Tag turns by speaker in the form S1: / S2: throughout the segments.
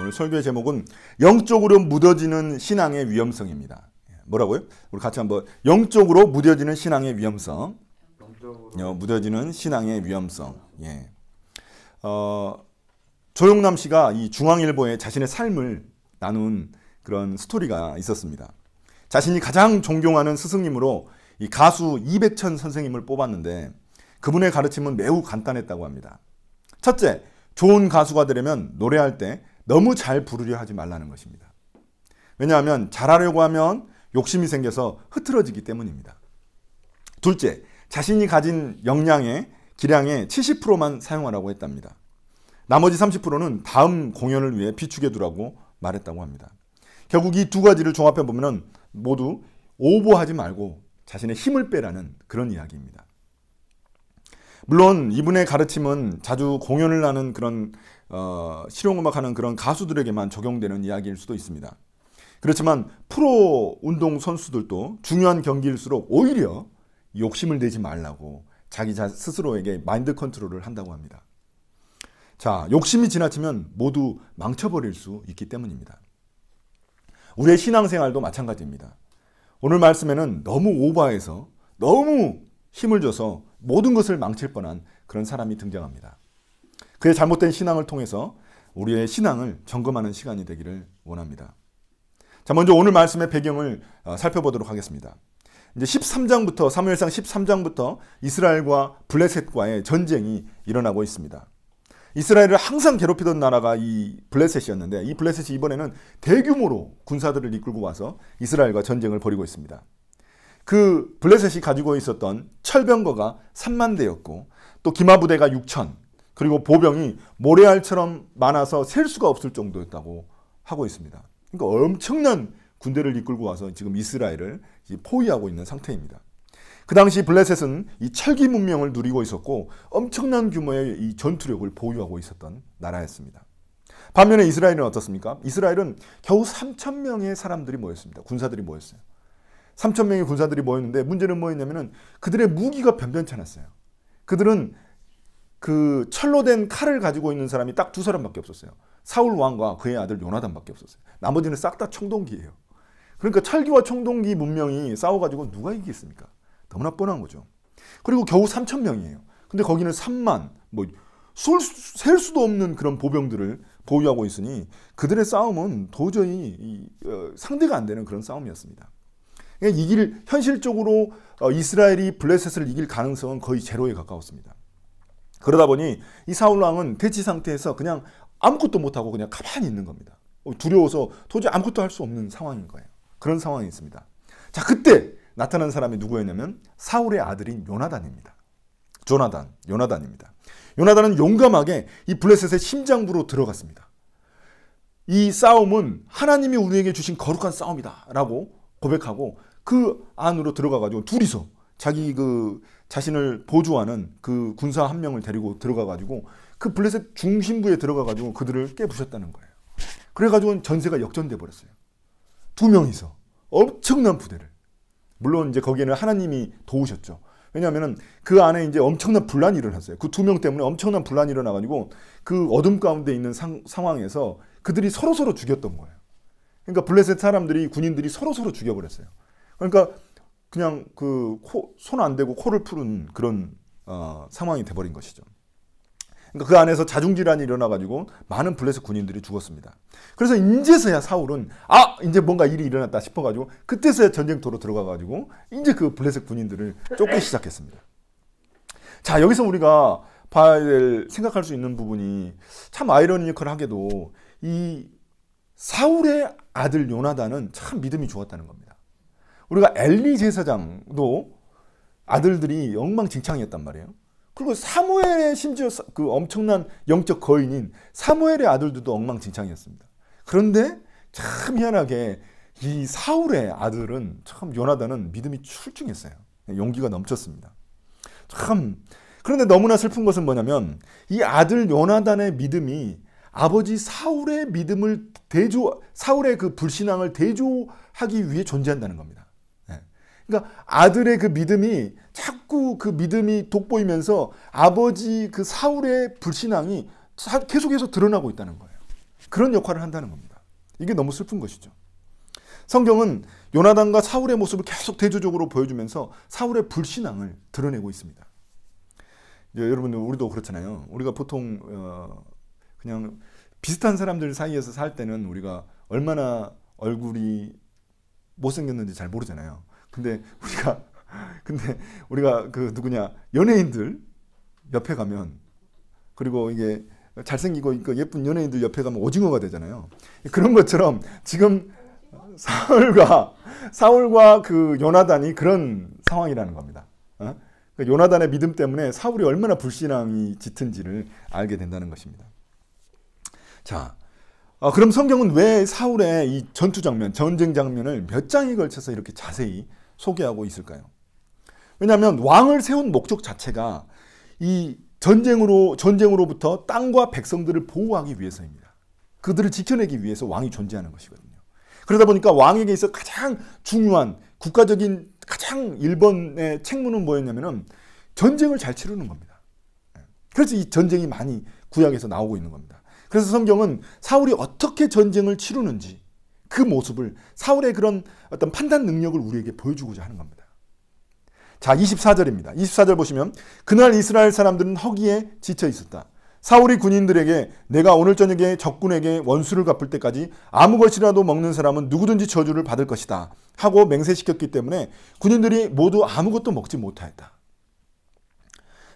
S1: 오늘 설교의 제목은 영적으로 무뎌지는 신앙의 위험성입니다. 뭐라고요? 우리 같이 한번 영적으로 무뎌지는 신앙의 위험성. 무뎌지는 신앙의 위험성. 예. 조용남 씨가 이 중앙일보에 자신의 삶을 나눈 그런 스토리가 있었습니다. 자신이 가장 존경하는 스승님으로 이 가수 이백천 선생님을 뽑았는데 그분의 가르침은 매우 간단했다고 합니다. 첫째, 좋은 가수가 되려면 노래할 때 너무 잘 부르려 하지 말라는 것입니다. 왜냐하면 잘하려고 하면 욕심이 생겨서 흐트러지기 때문입니다. 둘째, 자신이 가진 역량의 기량의 70%만 사용하라고 했답니다. 나머지 30%는 다음 공연을 위해 비축해 두라고 말했다고 합니다. 결국 이 두 가지를 종합해 보면 모두 오버하지 말고 자신의 힘을 빼라는 그런 이야기입니다. 물론 이분의 가르침은 자주 공연을 하는 그런 실용음악하는 그런 가수들에게만 적용되는 이야기일 수도 있습니다. 그렇지만 프로 운동 선수들도 중요한 경기일수록 오히려 욕심을 내지 말라고 자기 스스로에게 마인드 컨트롤을 한다고 합니다. 자, 욕심이 지나치면 모두 망쳐버릴 수 있기 때문입니다. 우리의 신앙생활도 마찬가지입니다. 오늘 말씀에는 너무 오버해서 너무 힘을 줘서 모든 것을 망칠 뻔한 그런 사람이 등장합니다. 그의 잘못된 신앙을 통해서 우리의 신앙을 점검하는 시간이 되기를 원합니다. 자, 먼저 오늘 말씀의 배경을 살펴보도록 하겠습니다. 이제 13장부터 사무엘상 13장부터 이스라엘과 블레셋과의 전쟁이 일어나고 있습니다. 이스라엘을 항상 괴롭히던 나라가 이 블레셋이었는데 이 블레셋이 이번에는 대규모로 군사들을 이끌고 와서 이스라엘과 전쟁을 벌이고 있습니다. 그 블레셋이 가지고 있었던 철병거가 3만 대였고 또 기마부대가 6천, 그리고 보병이 모래알처럼 많아서 셀 수가 없을 정도였다고 하고 있습니다. 그러니까 엄청난 군대를 이끌고 와서 지금 이스라엘을 포위하고 있는 상태입니다. 그 당시 블레셋은 이 철기 문명을 누리고 있었고 엄청난 규모의 이 전투력을 보유하고 있었던 나라였습니다. 반면에 이스라엘은 어떻습니까? 이스라엘은 겨우 3천 명의 사람들이 모였습니다. 군사들이 모였어요. 3천 명의 군사들이 모였는데 문제는 뭐였냐면은 그들의 무기가 변변찮았어요. 그들은 그 철로 된 칼을 가지고 있는 사람이 딱 두 사람밖에 없었어요. 사울 왕과 그의 아들 요나단밖에 없었어요. 나머지는 싹 다 청동기예요. 그러니까 철기와 청동기 문명이 싸워가지고 누가 이기겠습니까? 너무나 뻔한 거죠. 그리고 겨우 3천 명이에요. 근데 거기는 3만, 셀 수도 없는 그런 보병들을 보유하고 있으니 그들의 싸움은 도저히 상대가 안 되는 그런 싸움이었습니다. 현실적으로 이스라엘이 블레셋을 이길 가능성은 거의 제로에 가까웠습니다. 그러다 보니 이 사울 왕은 대치 상태에서 그냥 아무것도 못하고 그냥 가만히 있는 겁니다. 두려워서 도저히 아무것도 할 수 없는 상황인 거예요. 그런 상황이 있습니다. 자, 그때 나타난 사람이 누구였냐면 사울의 아들인 요나단입니다. 요나단입니다. 요나단은 용감하게 이 블레셋의 심장부로 들어갔습니다. 이 싸움은 하나님이 우리에게 주신 거룩한 싸움이다 라고 고백하고 그 안으로 들어가가지고 둘이서 자기 자신을 보조하는 그 군사 한 명을 데리고 들어가가지고 그 블레셋 중심부에 들어가가지고 그들을 깨부셨다는 거예요. 그래가지고 전세가 역전돼 버렸어요. 두 명이서 엄청난 부대를. 물론 이제 거기에는 하나님이 도우셨죠. 왜냐하면은 그 안에 이제 엄청난 분란이 일어났어요. 그 두 명 때문에 엄청난 분란이 일어나가지고 그 어둠 가운데 있는 상황에서 그들이 서로 죽였던 거예요. 그러니까 블레셋 사람들이 군인들이 서로 죽여버렸어요. 그러니까 그냥 손 안 대고 코를 푸는 그런 상황이 돼버린 것이죠. 그러니까 그 안에서 자중질환이 일어나가지고 많은 블레셋 군인들이 죽었습니다. 그래서 이제서야 사울은 이제 뭔가 일이 일어났다 싶어가지고 그때서야 전쟁터로 들어가가지고 이제 그 블레셋 군인들을 쫓기 시작했습니다. 자, 여기서 우리가 생각할 수 있는 부분이 참 아이러니컬하게도 이 사울의 아들 요나단은 참 믿음이 좋았다는 겁니다. 우리가 엘리 제사장도 아들들이 엉망진창이었단 말이에요. 그리고 사무엘의 심지어 그 엄청난 영적 거인인 사무엘의 아들들도 엉망진창이었습니다. 그런데 참 희한하게 이 사울의 아들은 참 요나단은 믿음이 출중했어요. 용기가 넘쳤습니다. 그런데 너무나 슬픈 것은 뭐냐면 이 아들 요나단의 믿음이 아버지 사울의 믿음을 사울의 그 불신앙을 대조하기 위해 존재한다는 겁니다. 그러니까 아들의 그 믿음이 자꾸 그 믿음이 돋보이면서 아버지 그 사울의 불신앙이 계속해서 드러나고 있다는 거예요. 그런 역할을 한다는 겁니다. 이게 너무 슬픈 것이죠. 성경은 요나단과 사울의 모습을 계속 대조적으로 보여주면서 사울의 불신앙을 드러내고 있습니다. 여러분들 우리도 그렇잖아요. 우리가 보통 그냥 비슷한 사람들 사이에서 살 때는 우리가 얼마나 얼굴이 못생겼는지 잘 모르잖아요. 근데 우리가 그 누구냐 연예인들 옆에 가면 그리고 이게 잘생기고 예쁜 연예인들 옆에 가면 오징어가 되잖아요. 그런 것처럼 지금 사울과 그 요나단이 그런 상황이라는 겁니다. 그러니까 요나단의 믿음 때문에 사울이 얼마나 불신앙이 짙은지를 알게 된다는 것입니다. 자, 그럼 성경은 왜 사울의 이 전투 장면, 전쟁 장면을 몇 장에 걸쳐서 이렇게 자세히 소개하고 있을까요? 왜냐하면 왕을 세운 목적 자체가 이 전쟁으로부터 땅과 백성들을 보호하기 위해서입니다. 그들을 지켜내기 위해서 왕이 존재하는 것이거든요. 그러다 보니까 왕에게 있어 가장 중요한 국가적인 가장 1번의 책무는 뭐였냐면은 전쟁을 잘 치르는 겁니다. 그래서 이 전쟁이 많이 구약에서 나오고 있는 겁니다. 그래서 성경은 사울이 어떻게 전쟁을 치르는지 그 모습을 사울의 그런 어떤 판단 능력을 우리에게 보여주고자 하는 겁니다. 자, 24절입니다. 24절 보시면 그날 이스라엘 사람들은 허기에 지쳐 있었다. 사울이 군인들에게 내가 오늘 저녁에 적군에게 원수를 갚을 때까지 아무 것이라도 먹는 사람은 누구든지 저주를 받을 것이다 하고 맹세시켰기 때문에 군인들이 모두 아무것도 먹지 못하였다.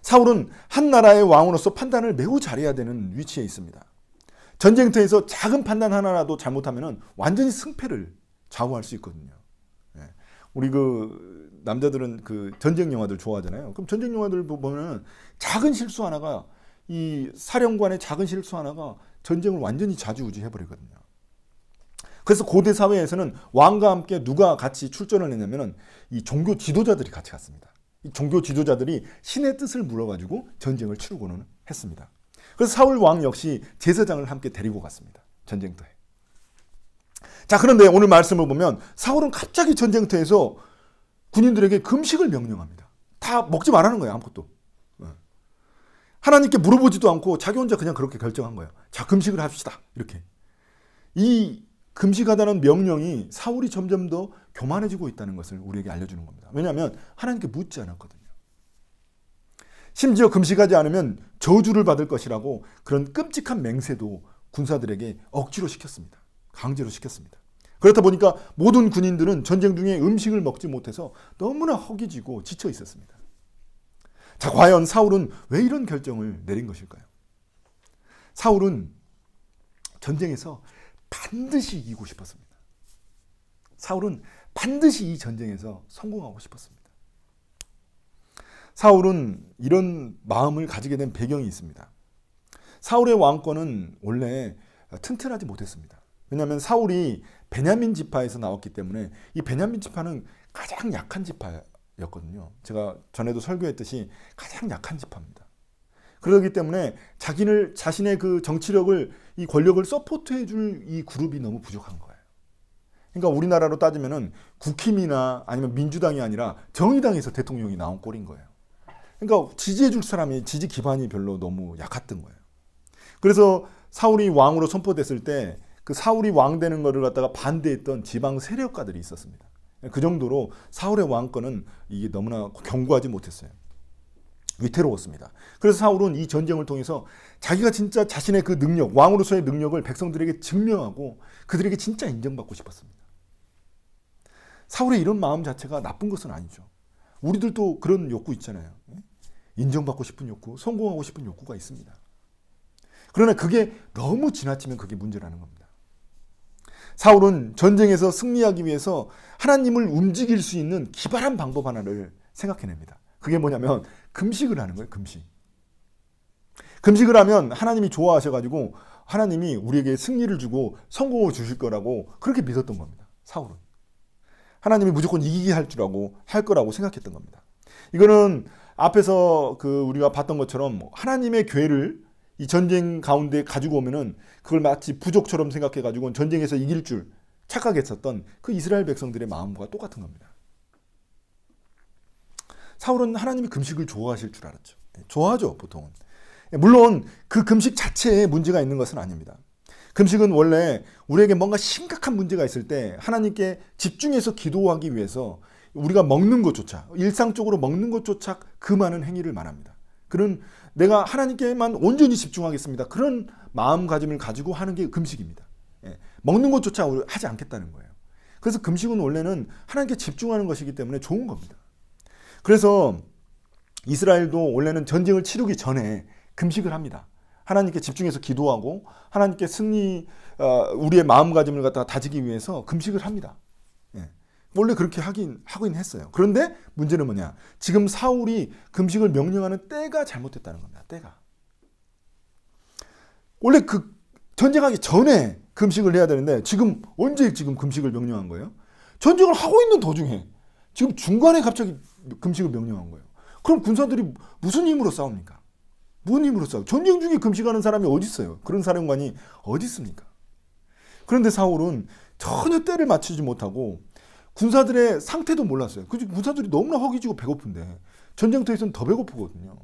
S1: 사울은 한 나라의 왕으로서 판단을 매우 잘해야 되는 위치에 있습니다. 전쟁터에서 작은 판단 하나라도 잘못하면 완전히 승패를 좌우할 수 있거든요. 우리 그 남자들은 그 전쟁 영화들 좋아하잖아요. 그럼 전쟁 영화들 보면 작은 실수 하나가 이 사령관의 작은 실수 하나가 전쟁을 완전히 좌지우지 해버리거든요. 그래서 고대 사회에서는 왕과 함께 누가 같이 출전을 했냐면은 이 종교 지도자들이 같이 갔습니다. 이 종교 지도자들이 신의 뜻을 물어가지고 전쟁을 치르고는 했습니다. 그래서 사울 왕 역시 제사장을 함께 데리고 갔습니다. 전쟁터에. 자, 그런데 오늘 말씀을 보면 사울은 갑자기 전쟁터에서 군인들에게 금식을 명령합니다. 다 먹지 말라는 거예요. 아무것도. 하나님께 물어보지도 않고 자기 혼자 그냥 그렇게 결정한 거예요. 자, 금식을 합시다. 이렇게. 이 금식하다는 명령이 사울이 점점 더 교만해지고 있다는 것을 우리에게 알려주는 겁니다. 왜냐하면 하나님께 묻지 않았거든요. 심지어 금식하지 않으면 저주를 받을 것이라고 그런 끔찍한 맹세도 군사들에게 억지로 시켰습니다. 강제로 시켰습니다. 그렇다 보니까 모든 군인들은 전쟁 중에 음식을 먹지 못해서 너무나 허기지고 지쳐 있었습니다. 자, 과연 사울은 왜 이런 결정을 내린 것일까요? 사울은 전쟁에서 반드시 이기고 싶었습니다. 사울은 반드시 이 전쟁에서 성공하고 싶었습니다. 사울은 이런 마음을 가지게 된 배경이 있습니다. 사울의 왕권은 원래 튼튼하지 못했습니다. 왜냐하면 사울이 베냐민 지파에서 나왔기 때문에 이 베냐민 지파는 가장 약한 지파였거든요. 제가 전에도 설교했듯이 가장 약한 지파입니다. 그러기 때문에 자신의 그 정치력을, 이 권력을 서포트해줄 이 그룹이 너무 부족한 거예요. 그러니까 우리나라로 따지면은 국힘이나 아니면 민주당이 아니라 정의당에서 대통령이 나온 꼴인 거예요. 그러니까 지지해줄 사람이 지지 기반이 별로 너무 약했던 거예요. 그래서 사울이 왕으로 선포됐을 때 그 사울이 왕 되는 것을 갖다가 반대했던 지방 세력가들이 있었습니다. 그 정도로 사울의 왕권은 이게 너무나 견고하지 못했어요. 위태로웠습니다. 그래서 사울은 이 전쟁을 통해서 자기가 진짜 자신의 그 능력, 왕으로서의 능력을 백성들에게 증명하고 그들에게 진짜 인정받고 싶었습니다. 사울의 이런 마음 자체가 나쁜 것은 아니죠. 우리들도 그런 욕구 있잖아요. 인정받고 싶은 욕구, 성공하고 싶은 욕구가 있습니다. 그러나 그게 너무 지나치면 그게 문제라는 겁니다. 사울은 전쟁에서 승리하기 위해서 하나님을 움직일 수 있는 기발한 방법 하나를 생각해냅니다. 그게 뭐냐면 금식을 하는 거예요. 금식. 금식을 하면 하나님이 좋아하셔가지고 하나님이 우리에게 승리를 주고 성공을 주실 거라고 그렇게 믿었던 겁니다. 사울은. 하나님이 무조건 이기게 할 거라고 생각했던 겁니다. 이거는 앞에서 우리가 봤던 것처럼 하나님의 괴를 이 전쟁 가운데 가지고 오면은 그걸 마치 부족처럼 생각해가지고 전쟁에서 이길 줄 착각했었던 그 이스라엘 백성들의 마음과 똑같은 겁니다. 사울은 하나님이 금식을 좋아하실 줄 알았죠. 좋아하죠, 보통은. 물론 그 금식 자체에 문제가 있는 것은 아닙니다. 금식은 원래 우리에게 뭔가 심각한 문제가 있을 때 하나님께 집중해서 기도하기 위해서 우리가 먹는 것조차, 일상적으로 먹는 것조차 금하는 행위를 말합니다. 그런 내가 하나님께만 온전히 집중하겠습니다. 그런 마음가짐을 가지고 하는 게 금식입니다. 예, 먹는 것조차 하지 않겠다는 거예요. 그래서 금식은 원래는 하나님께 집중하는 것이기 때문에 좋은 겁니다. 그래서 이스라엘도 원래는 전쟁을 치르기 전에 금식을 합니다. 하나님께 집중해서 기도하고 하나님께 우리의 마음가짐을 갖다가 다지기 위해서 금식을 합니다. 예. 원래 그렇게 하긴 했어요. 그런데 문제는 뭐냐? 지금 사울이 금식을 명령하는 때가 잘못됐다는 겁니다. 때가. 원래 그 전쟁하기 전에 금식을 해야 되는데 지금 언제 금식을 명령한 거예요? 전쟁을 하고 있는 도중에 지금 중간에 갑자기 금식을 명령한 거예요. 그럼 군사들이 무슨 힘으로 싸웁니까? 무슨 힘으로 싸워? 전쟁 중에 금식하는 사람이 어디 있어요? 그런 사령관이 어디 있습니까? 그런데 사울은 전혀 때를 맞추지 못하고 군사들의 상태도 몰랐어요. 군사들이 너무나 허기지고 배고픈데 전쟁터에서는 더 배고프거든요.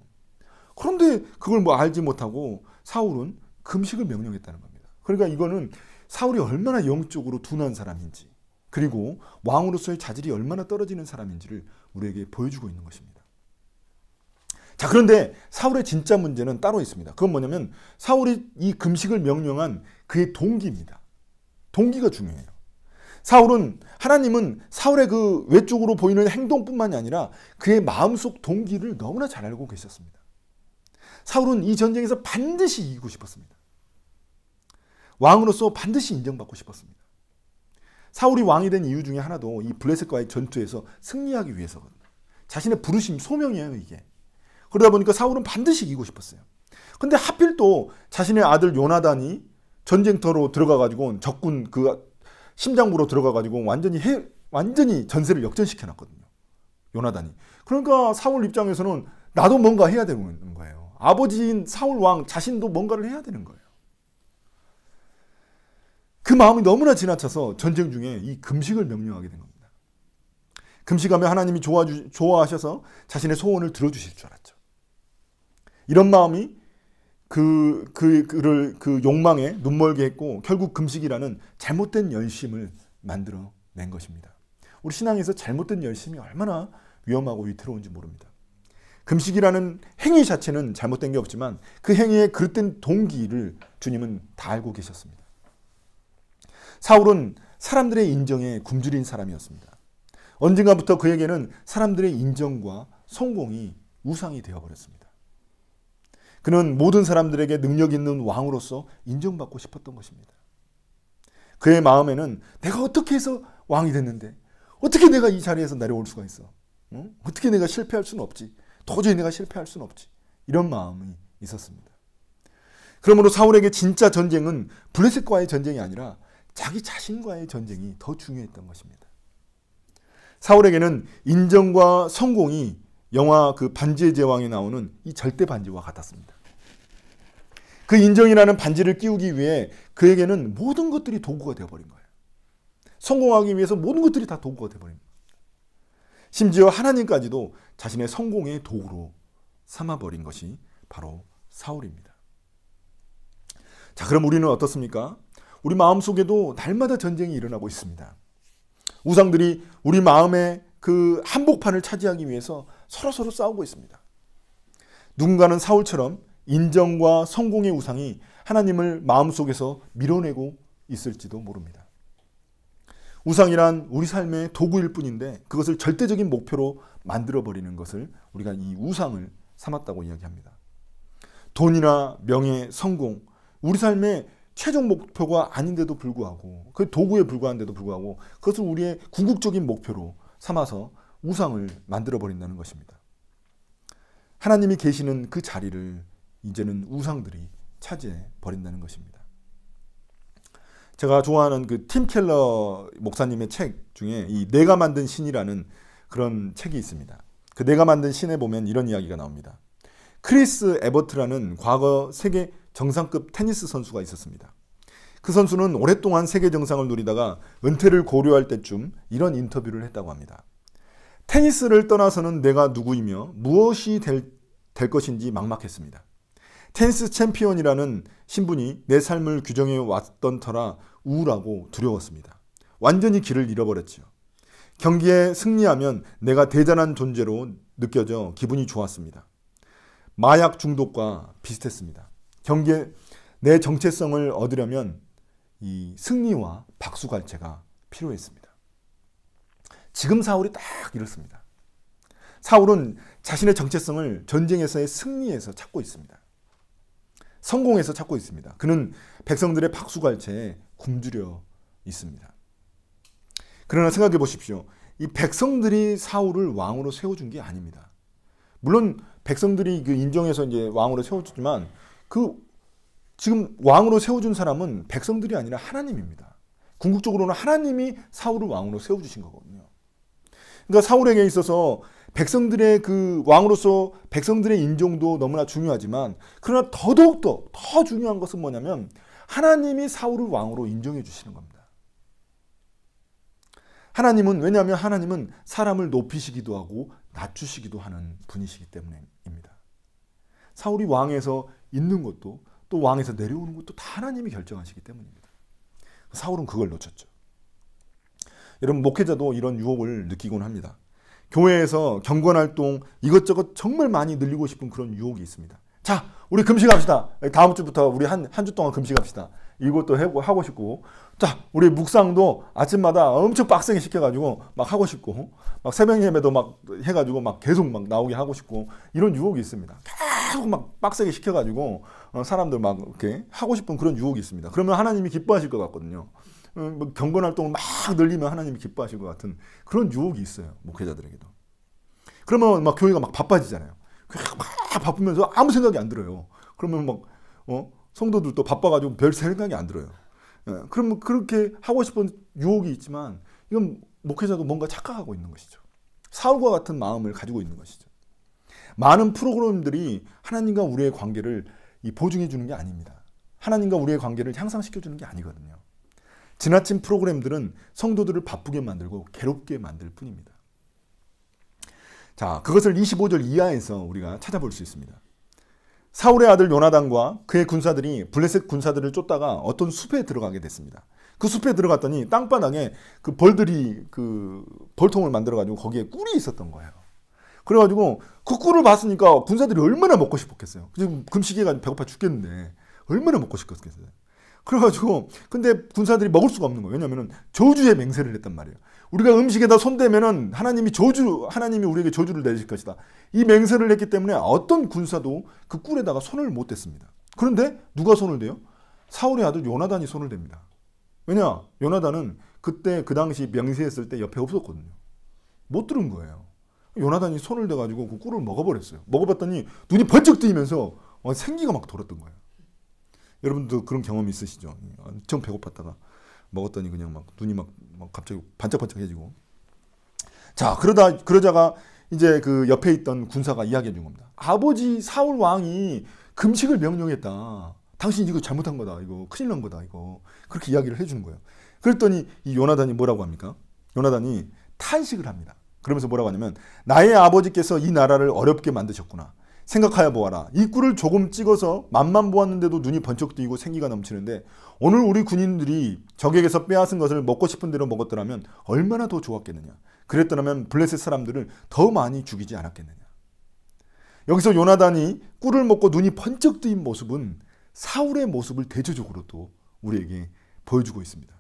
S1: 그런데 그걸 알지 못하고 사울은 금식을 명령했다는 겁니다. 그러니까 이거는 사울이 얼마나 영적으로 둔한 사람인지, 그리고 왕으로서의 자질이 얼마나 떨어지는 사람인지를 우리에게 보여주고 있는 것입니다. 자, 그런데 사울의 진짜 문제는 따로 있습니다. 그건 뭐냐면 사울이 이 금식을 명령한 그의 동기입니다. 동기가 중요해요. 하나님은 사울의 그 외적으로 보이는 행동뿐만이 아니라 그의 마음속 동기를 너무나 잘 알고 계셨습니다. 사울은 이 전쟁에서 반드시 이기고 싶었습니다. 왕으로서 반드시 인정받고 싶었습니다. 사울이 왕이 된 이유 중에 하나도 이 블레셋과의 전투에서 승리하기 위해서거든요. 자신의 부르심, 소명이에요, 이게. 그러다 보니까 사울은 반드시 이기고 싶었어요. 근데 하필 또 자신의 아들 요나단이 전쟁터로 들어가가지고 적군 그 심장부로 들어가가지고 완전히 전세를 역전시켜놨거든요. 요나단이. 그러니까 사울 입장에서는 나도 뭔가 해야 되는 거예요. 아버지인 사울 왕 자신도 뭔가를 해야 되는 거예요. 그 마음이 너무나 지나쳐서 전쟁 중에 이 금식을 명령하게 된 겁니다. 금식하면 하나님이 좋아하셔서 자신의 소원을 들어주실 줄 알았죠. 이런 마음이 그를 욕망에 눈멀게 했고 결국 금식이라는 잘못된 열심을 만들어낸 것입니다. 우리 신앙에서 잘못된 열심이 얼마나 위험하고 위태로운지 모릅니다. 금식이라는 행위 자체는 잘못된 게 없지만 그 행위의 그릇된 동기를 주님은 다 알고 계셨습니다. 사울은 사람들의 인정에 굶주린 사람이었습니다. 언젠가부터 그에게는 사람들의 인정과 성공이 우상이 되어버렸습니다. 그는 모든 사람들에게 능력 있는 왕으로서 인정받고 싶었던 것입니다. 그의 마음에는 내가 어떻게 해서 왕이 됐는데 어떻게 내가 이 자리에서 내려올 수가 있어? 어떻게 내가 실패할 수는 없지. 도저히 내가 실패할 수는 없지. 이런 마음이 있었습니다. 그러므로 사울에게 진짜 전쟁은 블레셋과의 전쟁이 아니라 자기 자신과의 전쟁이 더 중요했던 것입니다. 사울에게는 인정과 성공이 영화 그 반지의 제왕에 나오는 이 절대 반지와 같았습니다. 그 인정이라는 반지를 끼우기 위해 그에게는 모든 것들이 도구가 되어버린 거예요. 성공하기 위해서 모든 것들이 다 도구가 되어버린 거예요. 심지어 하나님까지도 자신의 성공의 도구로 삼아버린 것이 바로 사울입니다. 자, 그럼 우리는 어떻습니까? 우리 마음속에도 날마다 전쟁이 일어나고 있습니다. 우상들이 우리 마음의 그 한복판을 차지하기 위해서 서로 싸우고 있습니다. 누군가는 사울처럼 인정과 성공의 우상이 하나님을 마음속에서 밀어내고 있을지도 모릅니다. 우상이란 우리 삶의 도구일 뿐인데 그것을 절대적인 목표로 만들어버리는 것을 우리가 이 우상을 삼았다고 이야기합니다. 돈이나 명예, 성공, 우리 삶의 최종 목표가 아닌데도 불구하고 그 도구에 불과한데도 불구하고 그것을 우리의 궁극적인 목표로 삼아서 우상을 만들어버린다는 것입니다. 하나님이 계시는 그 자리를 이제는 우상들이 차지해 버린다는 것입니다. 제가 좋아하는 그 팀 켈러 목사님의 책 중에 이 내가 만든 신이라는 그런 책이 있습니다. 그 내가 만든 신에 보면 이런 이야기가 나옵니다. 크리스 에버트라는 과거 세계 정상급 테니스 선수가 있었습니다. 그 선수는 오랫동안 세계 정상을 누리다가 은퇴를 고려할 때쯤 이런 인터뷰를 했다고 합니다. 테니스를 떠나서는 내가 누구이며 무엇이 될 것인지 막막했습니다. 테니스 챔피언이라는 신분이 내 삶을 규정해 왔던 터라 우울하고 두려웠습니다. 완전히 길을 잃어버렸지요. 경기에 승리하면 내가 대단한 존재로 느껴져 기분이 좋았습니다. 마약 중독과 비슷했습니다. 경기에 내 정체성을 얻으려면 이 승리와 박수갈채가 필요했습니다. 지금 사울이 딱 이렇습니다. 사울은 자신의 정체성을 전쟁에서의 승리에서 찾고 있습니다. 성공에서 찾고 있습니다. 그는 백성들의 박수갈채에 굶주려 있습니다. 그러나 생각해 보십시오. 이 백성들이 사울을 왕으로 세워준 게 아닙니다. 물론 백성들이 그 인정해서 이제 왕으로 세워주지만 그 지금 왕으로 세워준 사람은 백성들이 아니라 하나님입니다. 궁극적으로는 하나님이 사울을 왕으로 세워주신 거거든요. 그러니까 사울에게 있어서 백성들의 그 왕으로서 백성들의 인정도 너무나 중요하지만 그러나 더더욱더 더 중요한 것은 뭐냐면 하나님이 사울을 왕으로 인정해 주시는 겁니다. 하나님은 왜냐하면 하나님은 사람을 높이시기도 하고 낮추시기도 하는 분이시기 때문입니다. 사울이 왕에서 있는 것도 또 왕에서 내려오는 것도 다 하나님이 결정하시기 때문입니다. 사울은 그걸 놓쳤죠. 여러분 목회자도 이런 유혹을 느끼곤 합니다. 교회에서 경건활동 이것저것 정말 많이 늘리고 싶은 그런 유혹이 있습니다. 자, 우리 금식합시다. 다음 주부터 우리 한 주 동안 금식합시다. 이것도 하고 싶고, 자, 우리 묵상도 아침마다 엄청 빡세게 시켜가지고 막 하고 싶고, 막 새벽 예배도 막 해가지고 막 계속 막 나오게 하고 싶고, 이런 유혹이 있습니다. 계속 막 빡세게 시켜가지고 사람들 막 이렇게 하고 싶은 그런 유혹이 있습니다. 그러면 하나님이 기뻐하실 것 같거든요. 경건활동을 막 늘리면 하나님이 기뻐하실 것 같은 그런 유혹이 있어요. 목회자들에게도. 그러면 막 교회가 막 바빠지잖아요. 막 바쁘면서 아무 생각이 안 들어요. 그러면 막 성도들도 바빠가지고 별 생각이 안 들어요. 그러면 그렇게 하고 싶은 유혹이 있지만 이건 목회자도 뭔가 착각하고 있는 것이죠. 사울과 같은 마음을 가지고 있는 것이죠. 많은 프로그램들이 하나님과 우리의 관계를 보증해 주는 게 아닙니다. 하나님과 우리의 관계를 향상시켜 주는 게 아니거든요. 지나친 프로그램들은 성도들을 바쁘게 만들고 괴롭게 만들 뿐입니다. 자, 그것을 25절 이하에서 우리가 찾아볼 수 있습니다. 사울의 아들 요나단과 그의 군사들이 블레셋 군사들을 쫓다가 어떤 숲에 들어가게 됐습니다. 그 숲에 들어갔더니 땅바닥에 그 벌들이 그 벌통을 만들어가지고 거기에 꿀이 있었던 거예요. 그래가지고 그 꿀을 봤으니까 군사들이 얼마나 먹고 싶었겠어요. 지금 금식해가지고 배고파 죽겠는데 얼마나 먹고 싶었겠어요. 그래가지고 근데 군사들이 먹을 수가 없는 거예요. 왜냐하면 저주의 맹세를 했단 말이에요. 우리가 음식에다 손대면은 하나님이 우리에게 저주를 내릴 것이다. 이 맹세를 했기 때문에 어떤 군사도 그 꿀에다가 손을 못 댔습니다. 그런데 누가 손을 대요? 사울의 아들 요나단이 손을 댑니다. 왜냐? 요나단은 그때 그 당시 맹세했을 때 옆에 없었거든요. 못 들은 거예요. 요나단이 손을 대가지고 그 꿀을 먹어버렸어요. 먹어봤더니 눈이 번쩍 뜨이면서 생기가 막 돌았던 거예요. 여러분도 그런 경험 있으시죠? 엄청 배고팠다가 먹었더니 그냥 막 눈이 막 갑자기 반짝반짝해지고. 자, 그러다가 이제 그 옆에 있던 군사가 이야기해 준 겁니다. 아버지 사울 왕이 금식을 명령했다. 당신 이거 잘못한 거다. 이거 큰일 난 거다. 이거. 그렇게 이야기를 해 주는 거예요. 그랬더니 이 요나단이 뭐라고 합니까? 요나단이 탄식을 합니다. 그러면서 뭐라고 하냐면 나의 아버지께서 이 나라를 어렵게 만드셨구나. 생각하여 보아라. 이 꿀을 조금 찍어서 맛만 보았는데도 눈이 번쩍 뜨이고 생기가 넘치는데 오늘 우리 군인들이 적에게서 빼앗은 것을 먹고 싶은 대로 먹었더라면 얼마나 더 좋았겠느냐. 그랬더라면 블레셋 사람들을 더 많이 죽이지 않았겠느냐. 여기서 요나단이 꿀을 먹고 눈이 번쩍 뜨인 모습은 사울의 모습을 대조적으로 또 우리에게 보여주고 있습니다.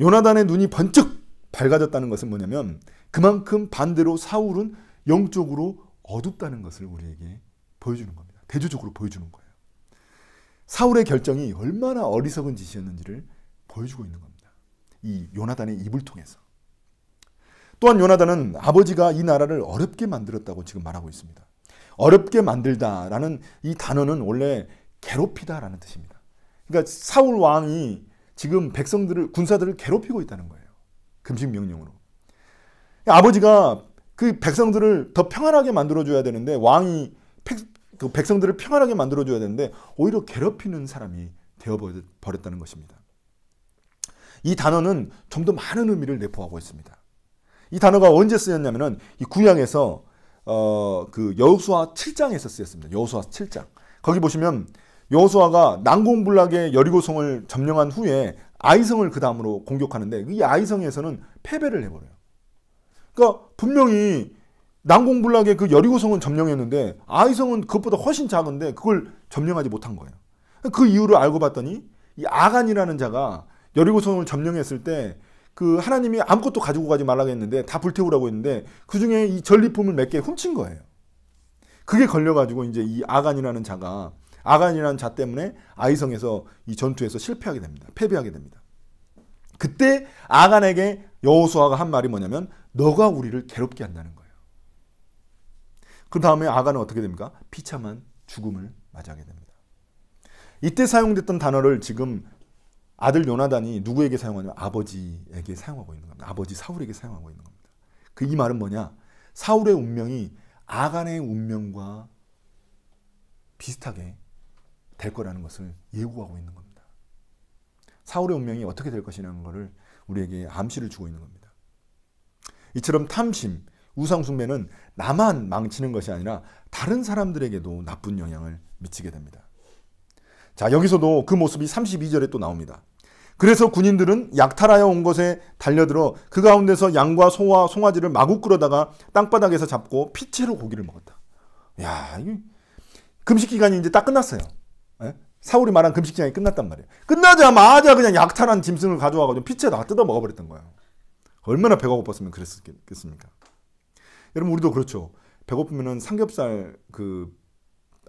S1: 요나단의 눈이 번쩍 밝아졌다는 것은 뭐냐면 그만큼 반대로 사울은 영적으로 어둡다는 것을 우리에게 보여주는 겁니다. 대조적으로 보여주는 거예요. 사울의 결정이 얼마나 어리석은 짓이었는지를 보여주고 있는 겁니다. 이 요나단의 입을 통해서. 또한 요나단은 아버지가 이 나라를 어렵게 만들었다고 지금 말하고 있습니다. 어렵게 만들다라는 이 단어는 원래 괴롭히다라는 뜻입니다. 그러니까 사울 왕이 지금 군사들을 괴롭히고 있다는 거예요. 금식 명령으로. 아버지가 그 백성들을 더 평안하게 만들어줘야 되는데 왕이 그 백성들을 평안하게 만들어줘야 되는데 오히려 괴롭히는 사람이 되어버렸다는 것입니다. 이 단어는 좀 더 많은 의미를 내포하고 있습니다. 이 단어가 언제 쓰였냐면은 이 구약에서 그 여호수아 7장에서 쓰였습니다. 여호수아 7장. 거기 보시면 여호수아가 난공불락의 여리고성을 점령한 후에 아이성을 그 다음으로 공격하는데 이 아이성에서는 패배를 해버려요. 그러니까 분명히 난공불락의 그 여리고성은 점령했는데 아이성은 그것보다 훨씬 작은데 그걸 점령하지 못한 거예요. 그 이유를 알고 봤더니 이 아간이라는 자가 여리고성을 점령했을 때 그 하나님이 아무것도 가지고 가지 말라고 했는데 다 불태우라고 했는데 그 중에 이 전리품을 몇 개 훔친 거예요. 그게 걸려가지고 이제 이 아간이라는 자 때문에 아이성에서 이 전투에서 실패하게 됩니다. 패배하게 됩니다. 그때 아간에게 여호수아가 한 말이 뭐냐면 너가 우리를 괴롭게 한다는 거예요. 그 다음에 아간은 어떻게 됩니까? 비참한 죽음을 맞이하게 됩니다. 이때 사용됐던 단어를 지금 아들 요나단이 누구에게 사용하냐면 아버지에게 사용하고 있는 겁니다. 아버지 사울에게 사용하고 있는 겁니다. 그 이 말은 뭐냐? 사울의 운명이 아간의 운명과 비슷하게 될 거라는 것을 예고하고 있는 겁니다. 사울의 운명이 어떻게 될 것이라는 것을 우리에게 암시를 주고 있는 겁니다. 이처럼 탐심, 우상숭배는 나만 망치는 것이 아니라 다른 사람들에게도 나쁜 영향을 미치게 됩니다. 자, 여기서도 그 모습이 32절에 또 나옵니다. 그래서 군인들은 약탈하여 온 것에 달려들어 그 가운데서 양과 소와 송아지를 마구 끌어다가 땅바닥에서 잡고 피채로 고기를 먹었다. 야, 이 금식 기간이 이제 딱 끝났어요. 예? 사울이 말한 금식 기간이 끝났단 말이에요. 끝나자마자 그냥 약탈한 짐승을 가져와가지고 피채 다 뜯어 먹어버렸던 거예요. 얼마나 배가 고팠으면 그랬겠습니까? 여러분, 우리도 그렇죠. 배고프면은 삼겹살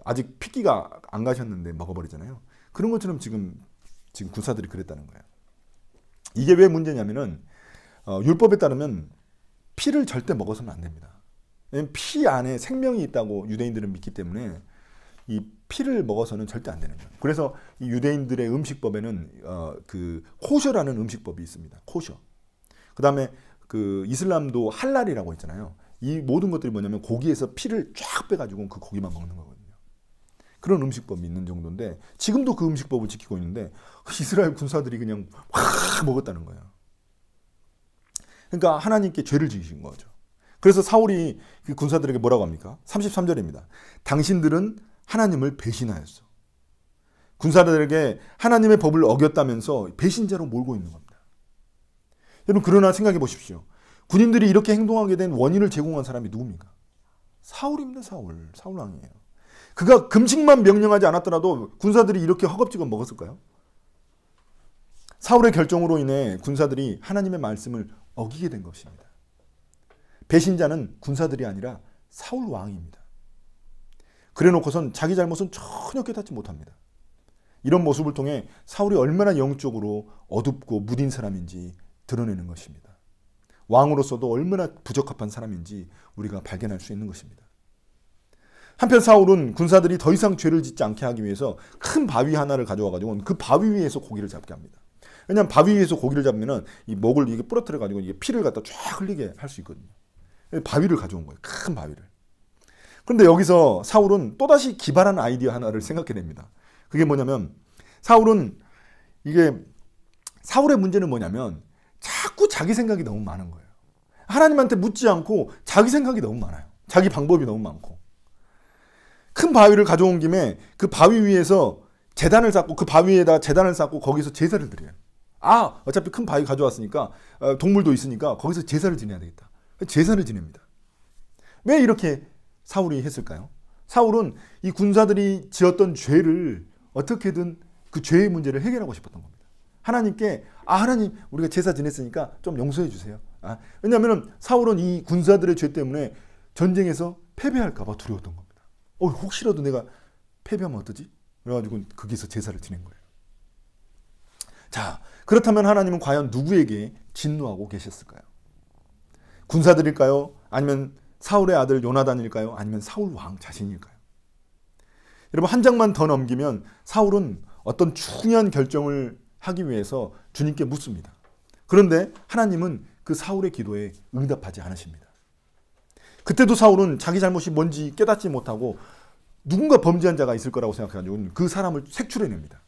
S1: 아직 핏기가 안 가셨는데 먹어버리잖아요. 그런 것처럼 지금 군사들이 그랬다는 거예요. 이게 왜 문제냐면은 율법에 따르면 피를 절대 먹어서는 안 됩니다. 왜냐면 피 안에 생명이 있다고 유대인들은 믿기 때문에 이 피를 먹어서는 절대 안 되는 거예요. 그래서 이 유대인들의 음식법에는 그 코셔라는 음식법이 있습니다. 코셔. 그 다음에 그 이슬람도 할랄이라고 있잖아요. 이 모든 것들이 뭐냐면 고기에서 피를 쫙 빼가지고 그 고기만 먹는 거거든요. 그런 음식법이 있는 정도인데 지금도 그 음식법을 지키고 있는데 이스라엘 군사들이 그냥 확 먹었다는 거예요. 그러니까 하나님께 죄를 지으신 거죠. 그래서 사울이 그 군사들에게 뭐라고 합니까? 33절입니다. 당신들은 하나님을 배신하였어. 군사들에게 하나님의 법을 어겼다면서 배신자로 몰고 있는 겁니다. 여러분, 그러나 생각해 보십시오. 군인들이 이렇게 행동하게 된 원인을 제공한 사람이 누굽니까? 사울입니다. 사울 왕이에요. 그가 금식만 명령하지 않았더라도 군사들이 이렇게 허겁지겁 먹었을까요? 사울의 결정으로 인해 군사들이 하나님의 말씀을 어기게 된 것입니다. 배신자는 군사들이 아니라 사울 왕입니다. 그래놓고선 자기 잘못은 전혀 깨닫지 못합니다. 이런 모습을 통해 사울이 얼마나 영적으로 어둡고 무딘 사람인지 드러내는 것입니다. 왕으로서도 얼마나 부적합한 사람인지 우리가 발견할 수 있는 것입니다. 한편 사울은 군사들이 더 이상 죄를 짓지 않게 하기 위해서 큰 바위 하나를 가져와가지고 그 바위 위에서 고기를 잡게 합니다. 왜냐하면 바위 위에서 고기를 잡으면 이 목을 이게 부러뜨려가지고 이게 피를 갖다 쫙 흘리게 할 수 있거든요. 바위를 가져온 거예요. 큰 바위를. 그런데 여기서 사울은 또다시 기발한 아이디어 하나를 생각해냅니다. 그게 뭐냐면 사울의 문제는 뭐냐면 자꾸 자기 생각이 너무 많은 거예요. 하나님한테 묻지 않고 자기 생각이 너무 많아요. 자기 방법이 너무 많고. 큰 바위를 가져온 김에 그 바위 위에서 제단을 쌓고 그 바위에다 제단을 쌓고 거기서 제사를 드려요. 아, 어차피 큰 바위 가져왔으니까 동물도 있으니까 거기서 제사를 지내야 되겠다. 제사를 지냅니다. 왜 이렇게 사울이 했을까요? 사울은 이 군사들이 지었던 죄를 어떻게든 그 죄의 문제를 해결하고 싶었던 겁니다. 하나님께 하나님 우리가 제사 지냈으니까 좀 용서해 주세요. 왜냐하면 사울은 이 군사들의 죄 때문에 전쟁에서 패배할까 봐 두려웠던 겁니다. 혹시라도 내가 패배하면 어떠지? 그래가지고 거기서 제사를 지낸 거예요. 자, 그렇다면 하나님은 과연 누구에게 진노하고 계셨을까요? 군사들일까요? 아니면 사울의 아들 요나단일까요? 아니면 사울 왕 자신일까요? 여러분, 한 장만 더 넘기면 사울은 어떤 중요한 결정을 하기 위해서 주님께 묻습니다. 그런데 하나님은 그 사울의 기도에 응답하지 않으십니다. 그때도 사울은 자기 잘못이 뭔지 깨닫지 못하고 누군가 범죄한 자가 있을 거라고 생각해가지고 그 사람을 색출해냅니다.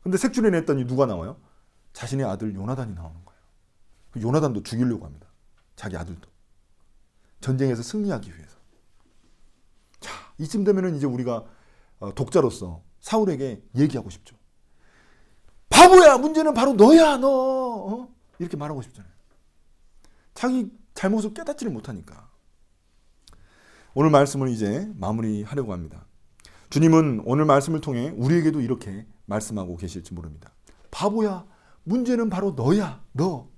S1: 근데 색출해냈더니 누가 나와요? 자신의 아들 요나단이 나오는 거예요. 요나단도 죽이려고 합니다. 자기 아들도. 전쟁에서 승리하기 위해서. 자, 이쯤 되면은 이제 우리가 독자로서 사울에게 얘기하고 싶죠. 바보야, 문제는 바로 너야, 너. 이렇게 말하고 싶잖아요. 자기 잘못을 깨닫지를 못하니까. 오늘 말씀을 이제 마무리하려고 합니다. 주님은 오늘 말씀을 통해 우리에게도 이렇게 말씀하고 계실지 모릅니다. 바보야, 문제는 바로 너야, 너.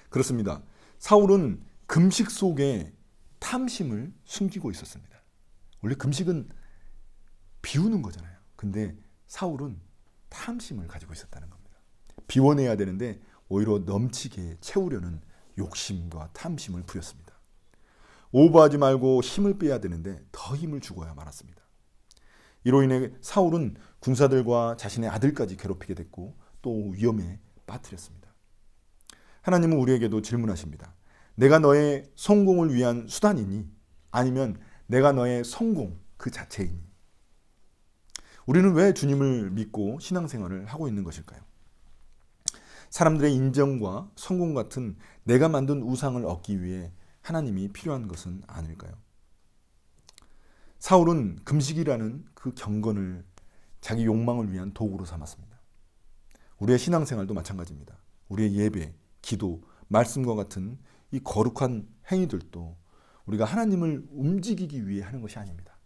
S1: 그렇습니다. 사울은 금식 속에 탐심을 숨기고 있었습니다. 원래 금식은 비우는 거잖아요. 근데 사울은 탐심을 가지고 있었다는 겁니다. 비워내야 되는데 오히려 넘치게 채우려는 욕심과 탐심을 부렸습니다. 오버하지 말고 힘을 빼야 되는데 더 힘을 주고야 말았습니다. 이로 인해 사울은 군사들과 자신의 아들까지 괴롭히게 됐고 또 위험에 빠뜨렸습니다. 하나님은 우리에게도 질문하십니다. 내가 너의 성공을 위한 수단이니? 아니면 내가 너의 성공 그 자체이니? 우리는 왜 주님을 믿고 신앙생활을 하고 있는 것일까요? 사람들의 인정과 성공 같은 내가 만든 우상을 얻기 위해 하나님이 필요한 것은 아닐까요? 사울은 금식이라는 그 경건을 자기 욕망을 위한 도구로 삼았습니다. 우리의 신앙생활도 마찬가지입니다. 우리의 예배, 기도, 말씀과 같은 이 거룩한 행위들도 우리가 하나님을 움직이기 위해 하는 것이 아닙니다.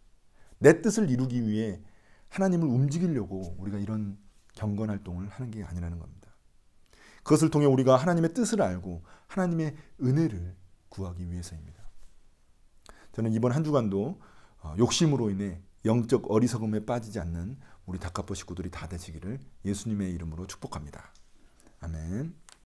S1: 내 뜻을 이루기 위해 하나님을 움직이려고 우리가 이런 경건 활동을 하는 게 아니라는 겁니다. 그것을 통해 우리가 하나님의 뜻을 알고 하나님의 은혜를 구하기 위해서입니다. 저는 이번 한 주간도 욕심으로 인해 영적 어리석음에 빠지지 않는 우리 다카포 식구들이 다 되시기를 예수님의 이름으로 축복합니다. 아멘.